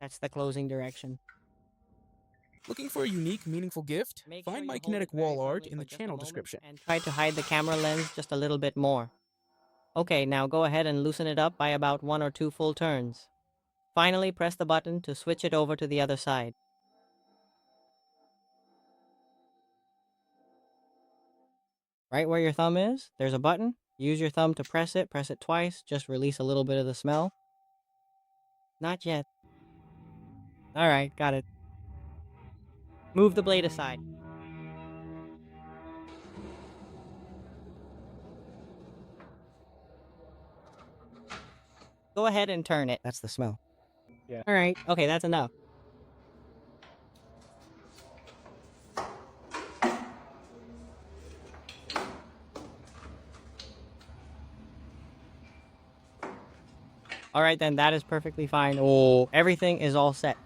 That's the closing direction. Looking for a unique, meaningful gift? Make Find sure my you hold Kinetic it very wall art firmly in for the just a channel moment description. and try to hide the camera lens just a little bit more. Okay, now go ahead and loosen it up by about 1 or 2 full turns. Finally, press the button to switch it over to the other side. Right where your thumb is, there's a button. Use your thumb to press it twice, just release a little bit of the smell. Not yet. Alright, got it. Move the blade aside. Go ahead and turn it. That's the smell. Yeah. Alright, okay, that's enough. Alright then, that is perfectly fine. Oh, everything is all set.